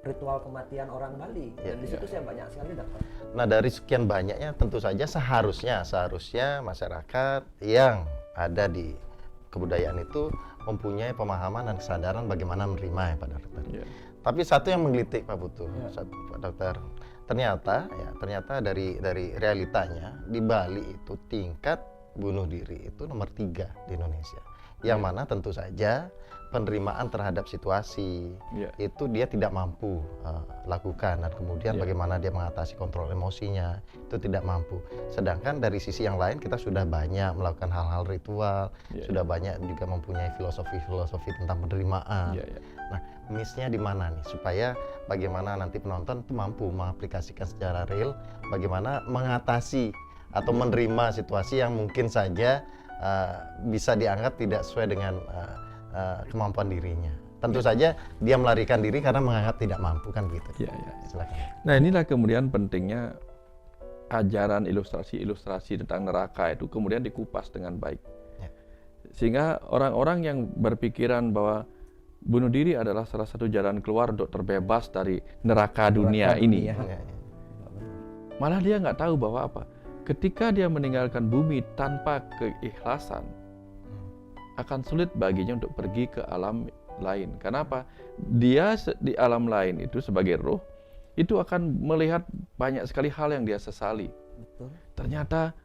Speaker 2: ritual kematian orang Bali. Dan di situ saya banyak sekali dapat.
Speaker 3: Nah, dari sekian banyaknya tentu saja seharusnya masyarakat yang ada di kebudayaan itu mempunyai pemahaman dan kesadaran bagaimana menerima ya Pak Dokter.
Speaker 1: Ya.
Speaker 3: Tapi satu yang menggelitik Pak Putu, Pak Dokter, ternyata dari realitanya di Bali itu tingkat bunuh diri itu nomor 3 di Indonesia. Yang mana tentu saja penerimaan terhadap situasi itu dia tidak mampu lakukan, dan kemudian bagaimana dia mengatasi kontrol emosinya itu tidak mampu. Sedangkan dari sisi yang lain kita sudah banyak melakukan hal-hal ritual, sudah banyak juga mempunyai filosofi tentang penerimaan. Nah, miss-nya di mana nih supaya bagaimana nanti penonton itu mampu mengaplikasikan secara real bagaimana mengatasi atau menerima situasi yang mungkin saja bisa dianggap tidak sesuai dengan kemampuan dirinya. Tentu saja dia melarikan diri karena menganggap tidak mampu, kan gitu. Silakan.
Speaker 1: Nah, inilah kemudian pentingnya ajaran ilustrasi tentang neraka itu kemudian dikupas dengan baik. Sehingga orang-orang yang berpikiran bahwa bunuh diri adalah salah satu jalan keluar untuk terbebas dari neraka dunia ini. Malah dia nggak tahu bahwa apa? Ketika dia meninggalkan bumi tanpa keikhlasan, akan sulit baginya untuk pergi ke alam lain. Kenapa? Dia di alam lain itu sebagai roh, itu akan melihat banyak sekali hal yang dia sesali.
Speaker 2: Betul.
Speaker 1: Ternyata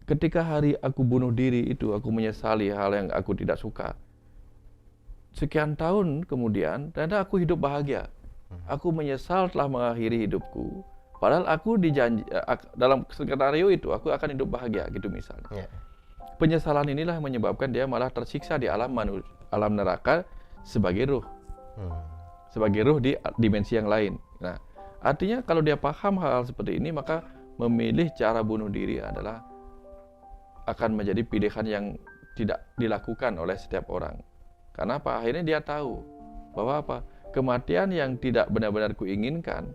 Speaker 1: ketika hari aku bunuh diri itu, aku menyesali hal yang aku tidak suka. Sekian tahun kemudian, ternyata aku hidup bahagia. Aku menyesal telah mengakhiri hidupku. Padahal aku dijanji dalam skenario itu aku akan hidup bahagia gitu misalnya. Penyesalan inilah yang menyebabkan dia malah tersiksa di alam neraka sebagai ruh. Sebagai ruh di dimensi yang lain. Nah, artinya kalau dia paham hal seperti ini, maka memilih cara bunuh diri adalah akan menjadi pilihan yang tidak dilakukan oleh setiap orang. Karena apa? Akhirnya dia tahu bahwa apa? Kematian yang tidak benar-benar kuinginkan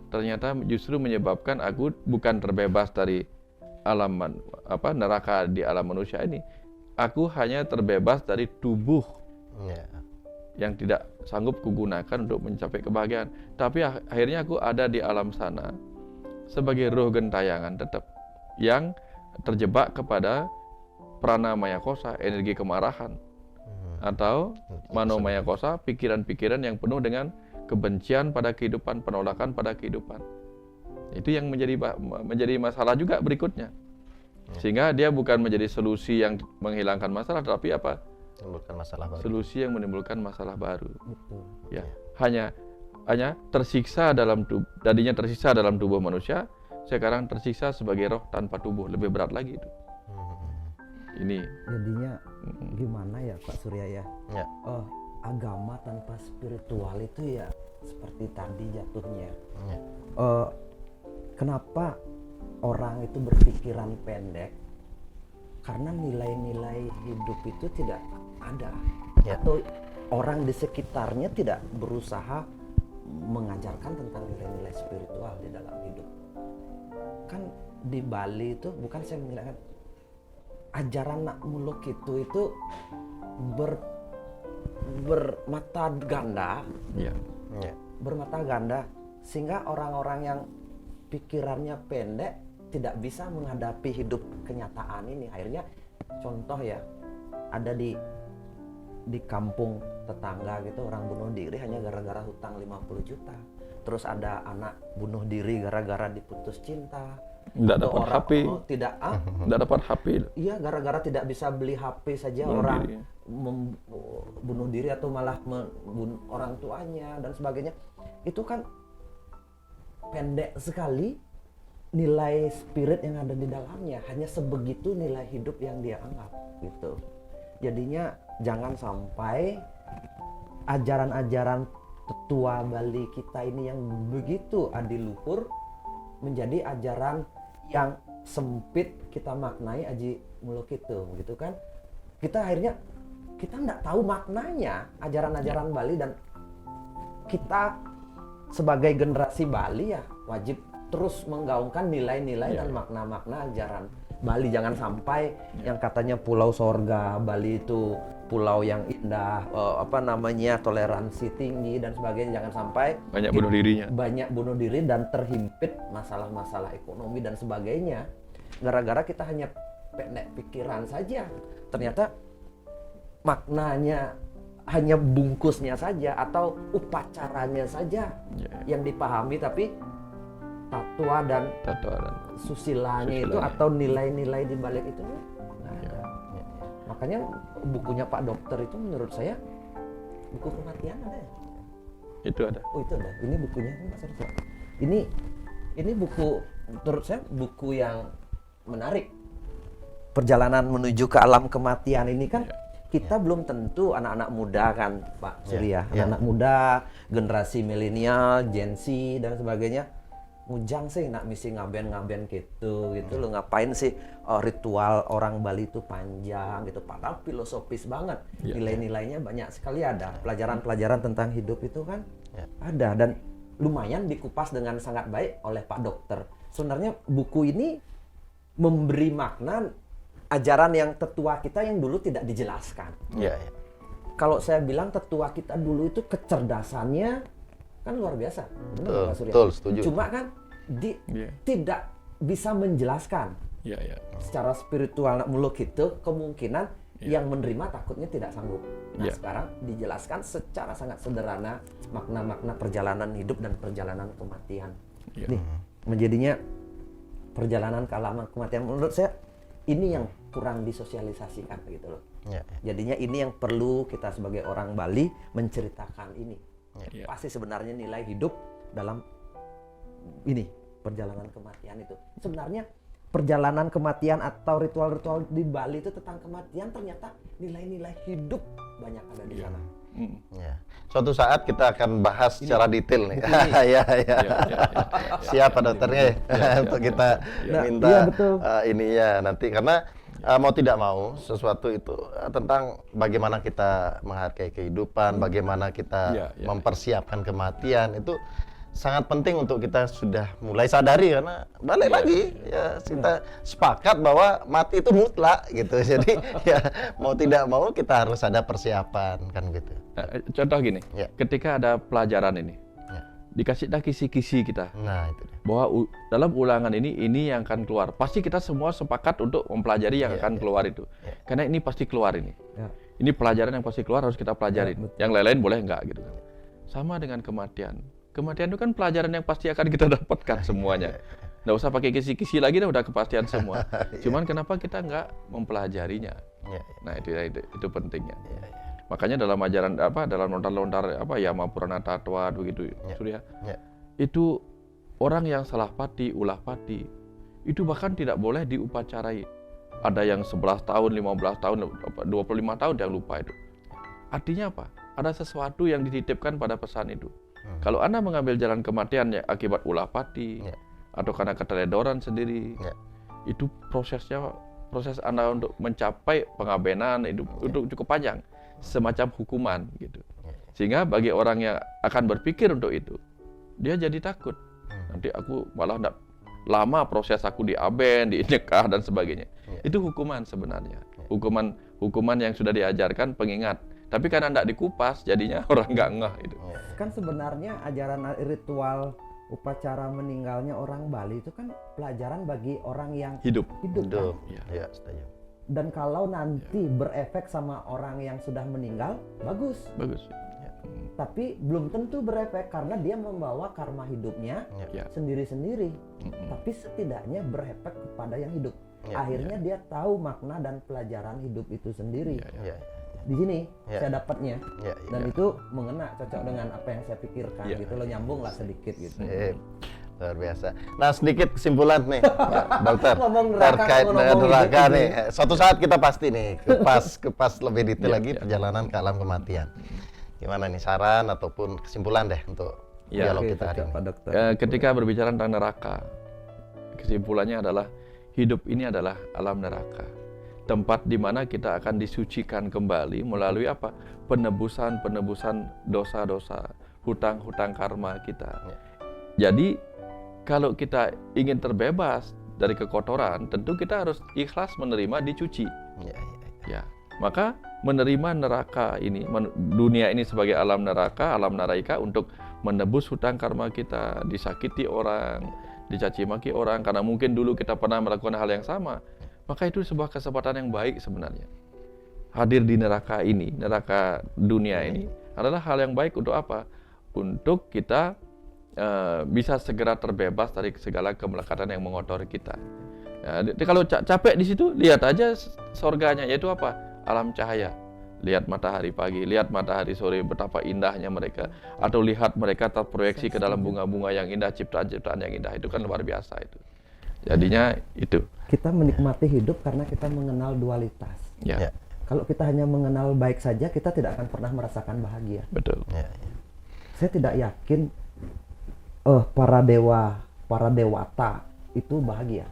Speaker 1: ternyata justru menyebabkan aku bukan terbebas dari alam neraka di alam manusia ini. Aku hanya terbebas dari tubuh yang tidak sanggup kugunakan untuk mencapai kebahagiaan. Tapi akhirnya aku ada di alam sana sebagai roh gentayangan tetap yang terjebak kepada prana maya kosa, energi kemarahan, atau mano maya kosa, pikiran-pikiran yang penuh dengan kebencian pada kehidupan, penolakan pada kehidupan. Itu yang menjadi masalah juga berikutnya. Sehingga dia bukan menjadi solusi yang menghilangkan masalah, tapi apa?
Speaker 3: Menimbulkan masalah baru.
Speaker 1: Solusi yang menimbulkan masalah baru.
Speaker 2: Betul.
Speaker 1: Ya, hanya tersiksa tadinya tersiksa dalam tubuh manusia, sekarang tersiksa sebagai roh tanpa tubuh, lebih berat lagi itu. Ini
Speaker 2: Jadinya gimana ya Pak Surya ya? Agama tanpa spiritual itu ya seperti tadi jatuhnya. Kenapa orang itu berpikiran pendek? Karena nilai-nilai hidup itu tidak ada, atau orang di sekitarnya tidak berusaha mengajarkan tentang nilai-nilai spiritual di dalam hidup. Kan di Bali itu bukan saya mengatakan ajaran Nak Muluk itu bermata ganda, bermata ganda, sehingga orang-orang yang pikirannya pendek tidak bisa menghadapi hidup kenyataan ini. Akhirnya contoh ya, ada di kampung tetangga gitu orang bunuh diri hanya gara-gara hutang 50 juta. Terus ada anak bunuh diri gara-gara diputus cinta.
Speaker 1: Tidak dapat HP. Tidak dapat HP.
Speaker 2: Iya, gara-gara tidak bisa beli HP saja orang bunuh diri atau malah membunuh orang tuanya dan sebagainya. Itu kan pendek sekali nilai spirit yang ada di dalamnya. Hanya sebegitu nilai hidup yang dia anggap gitu. Jadinya jangan sampai ajaran-ajaran tetua Bali kita ini yang begitu adiluhur menjadi ajaran yang sempit kita maknai Aji Muluk itu, gitu kan? Kita akhirnya kita nggak tahu maknanya ajaran-ajaran Bali, dan kita sebagai generasi Bali ya wajib terus menggaungkan nilai-nilai dan makna-makna ajaran Bali. Jangan sampai yang katanya pulau sorga Bali itu pulau yang indah, toleransi tinggi dan sebagainya, jangan sampai
Speaker 1: banyak bunuh dirinya,
Speaker 2: banyak bunuh diri dan terhimpit masalah-masalah ekonomi dan sebagainya gara-gara kita hanya pendek pikiran saja. Ternyata maknanya hanya bungkusnya saja atau upacaranya saja yang dipahami, tapi tatua dan susilanya itu atau nilai-nilai di balik itu nggak ada. Makanya bukunya Pak Dokter itu menurut saya buku kematian ada ya?
Speaker 1: Itu ada.
Speaker 2: Oh itu ada. Ini bukunya ini Mas Arif. Ini buku menurut saya buku yang menarik. Perjalanan menuju ke alam kematian ini kan kita belum tentu anak-anak muda kan Pak Surya, anak-anak muda, generasi milenial, Gen Z dan sebagainya, mujang sih nak misi ngaben-ngaben gitu lo, ngapain sih ritual orang Bali itu panjang gitu, padahal filosofis banget, nilai-nilainya banyak sekali, ada pelajaran-pelajaran tentang hidup itu kan ada, dan lumayan dikupas dengan sangat baik oleh Pak Dokter. Sebenarnya buku ini memberi makna ajaran yang tetua kita yang dulu tidak dijelaskan. Kalau saya bilang tetua kita dulu itu kecerdasannya kan luar biasa. Benar, Pak Surya?
Speaker 3: Betul, setuju.
Speaker 2: Cuma kan tidak bisa menjelaskan. Secara spiritual muluk itu kemungkinan yang menerima takutnya tidak sanggup. Nah, sekarang dijelaskan secara sangat sederhana makna-makna perjalanan hidup dan perjalanan kematian. Nih, menjadinya perjalanan ke alam kematian menurut saya ini yang kurang disosialisasikan gitu loh. Jadinya ini yang perlu kita sebagai orang Bali menceritakan ini. Pasti sebenarnya nilai hidup dalam ini perjalanan kematian itu. Sebenarnya perjalanan kematian atau ritual-ritual di Bali itu tentang kematian, ternyata nilai-nilai hidup banyak ada di sana.
Speaker 3: Suatu saat kita akan bahas secara detail nih. Siapa dokternya untuk kita minta ininya nanti, karena mau tidak mau sesuatu itu tentang bagaimana kita menghargai kehidupan, bagaimana kita mempersiapkan kematian, itu sangat penting untuk kita sudah mulai sadari, karena balik lagi kita sepakat bahwa mati itu mutlak gitu. Jadi mau tidak mau kita harus ada persiapan kan gitu.
Speaker 1: Contoh gini, ketika ada pelajaran ini, dikasih dah kisi-kisi kita.
Speaker 3: Nah, itu dia.
Speaker 1: Bahwa dalam ulangan ini yang akan keluar. Pasti kita semua sepakat untuk mempelajari yang akan keluar itu. Karena ini pasti keluar ini. Ini pelajaran yang pasti keluar, harus kita pelajarin. Yang lain-lain boleh enggak gitu kan. Sama dengan kematian. Kematian itu kan pelajaran yang pasti akan kita dapatkan semuanya. Nggak usah pakai kisi-kisi lagi, udah kepastian semua. Cuman kenapa kita nggak mempelajarinya? Nah itu pentingnya. Makanya dalam ajaran dalam lontar-lontar Yama Purana Tatwa begitu, Surya. Itu orang yang salah pati, ulah pati, itu bahkan tidak boleh diupacarai. Ada yang 11 tahun, 15 tahun, 25 tahun yang lupa itu. Artinya apa? Ada sesuatu yang dititipkan pada pesan itu. Kalau Anda mengambil jalan kematian akibat ulah pati atau karena keteledoran sendiri, itu proses Anda untuk mencapai pengabenan itu cukup panjang, semacam hukuman gitu. Sehingga bagi orang yang akan berpikir untuk itu, dia jadi takut. Nanti aku malah enggak lama proses aku diaben, dinikah dan sebagainya. Itu hukuman sebenarnya. Hukuman yang sudah diajarkan pengingat. Tapi karena enggak dikupas, jadinya orang enggak ngeh itu.
Speaker 2: Kan sebenarnya ajaran ritual upacara meninggalnya orang Bali itu kan pelajaran bagi orang yang hidup. Kan?
Speaker 3: Setuju.
Speaker 2: Dan kalau nanti berefek sama orang yang sudah meninggal, bagus. Tapi belum tentu berefek karena dia membawa karma hidupnya sendiri-sendiri. Tapi setidaknya berefek kepada yang hidup. Akhirnya dia tahu makna dan pelajaran hidup itu sendiri. Di sini saya dapatnya, dan itu mengena, cocok dengan apa yang saya pikirkan gitu loh, nyambung lah sedikit gitu.
Speaker 3: Luar biasa. Nah, sedikit kesimpulan nih, Dokter,
Speaker 2: neraka,
Speaker 3: terkait neraka nih. Suatu saat kita pasti nih kupas lebih detail lagi perjalanan ke alam kematian. Gimana nih saran ataupun kesimpulan deh untuk dialog kita hari ini,
Speaker 2: Pak Dokter.
Speaker 1: Ketika berbicara tentang neraka, kesimpulannya adalah hidup ini adalah alam neraka. tempat di mana kita akan disucikan kembali melalui apa? Penebusan dosa-dosa, hutang-hutang karma kita. Jadi kalau kita ingin terbebas dari kekotoran, tentu kita harus ikhlas menerima dicuci. Ya, maka menerima neraka ini, dunia ini sebagai alam neraka, alam naraika untuk menebus hutang karma kita, disakiti orang, dicaci maki orang karena mungkin dulu kita pernah melakukan hal yang sama. Maka itu sebuah kesempatan yang baik sebenarnya. Hadir di neraka ini, neraka dunia ini adalah hal yang baik untuk apa? Untuk kita bisa segera terbebas dari segala kemelekatan yang mengotori kita. Ya, kalau capek di situ, lihat aja surganya, yaitu apa? Alam cahaya. Lihat matahari pagi, lihat matahari sore, betapa indahnya mereka. Atau lihat mereka terproyeksi ke dalam bunga-bunga yang indah, ciptaan-ciptaan yang indah. Itu kan luar biasa itu. Jadinya itu.
Speaker 2: Kita menikmati hidup karena kita mengenal dualitas.
Speaker 1: Ya.
Speaker 2: Kalau kita hanya mengenal baik saja, kita tidak akan pernah merasakan bahagia.
Speaker 1: Betul.
Speaker 2: Saya tidak yakin para dewata itu bahagia.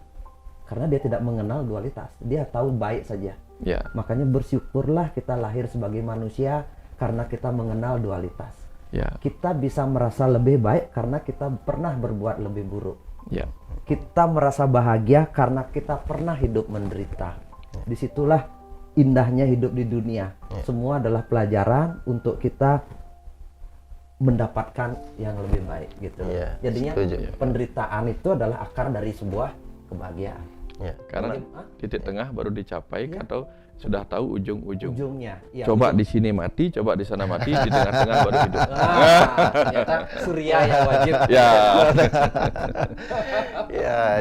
Speaker 2: Karena dia tidak mengenal dualitas. Dia tahu baik saja.
Speaker 1: Ya.
Speaker 2: Makanya bersyukurlah kita lahir sebagai manusia karena kita mengenal dualitas.
Speaker 1: Ya.
Speaker 2: Kita bisa merasa lebih baik karena kita pernah berbuat lebih buruk.
Speaker 1: Ya.
Speaker 2: Kita merasa bahagia karena kita pernah hidup menderita. Disitulah indahnya hidup di dunia. Semua adalah pelajaran untuk kita mendapatkan yang lebih baik gitu. Jadinya penderitaan itu adalah akar dari sebuah kebahagiaan.
Speaker 1: Karena titik tengah baru dicapai atau sudah tahu ujungnya.
Speaker 2: Ya,
Speaker 1: coba di sini mati, coba di sana mati, di tengah-tengah baru hidup.
Speaker 4: Ternyata surya yang wajib.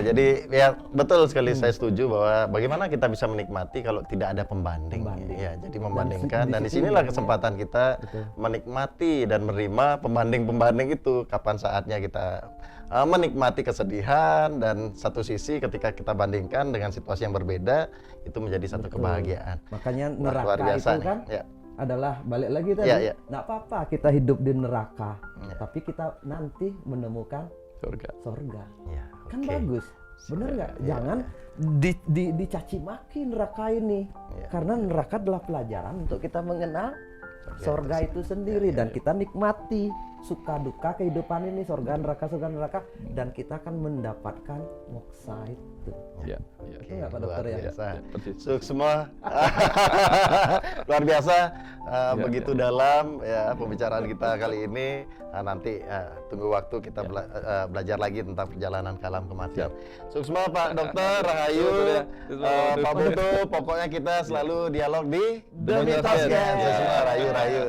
Speaker 3: Jadi ya betul sekali, saya setuju bahwa bagaimana kita bisa menikmati kalau tidak ada pembanding. Ya, jadi membandingkan, dan disinilah kesempatan kita menikmati dan menerima pembanding-pembanding itu. Kapan saatnya kita menikmati kesedihan, dan satu sisi ketika kita bandingkan dengan situasi yang berbeda, itu menjadi satu kebahagiaan.
Speaker 2: Makanya neraka itu kan adalah balik lagi tadi, nggak apa-apa kita hidup di neraka, tapi kita nanti menemukan surga. Kan bagus, bener nggak? Jangan dicaci maki neraka ini, karena neraka adalah pelajaran untuk kita mengenal surga itu sendiri, dan kita nikmati suka duka kehidupan ini, surga neraka, dan kita akan mendapatkan moksa itu. Itu nggak Pak Dokter ya?
Speaker 3: Semua luar biasa, begitu dalam ya pembicaraan kita kali ini. Nanti tunggu waktu kita belajar lagi tentang perjalanan ke alam kematian. Semua Pak Dokter, Rahayu, Pak Putu, pokoknya kita selalu dialog di The Mitos Guys. Semua Rahayu.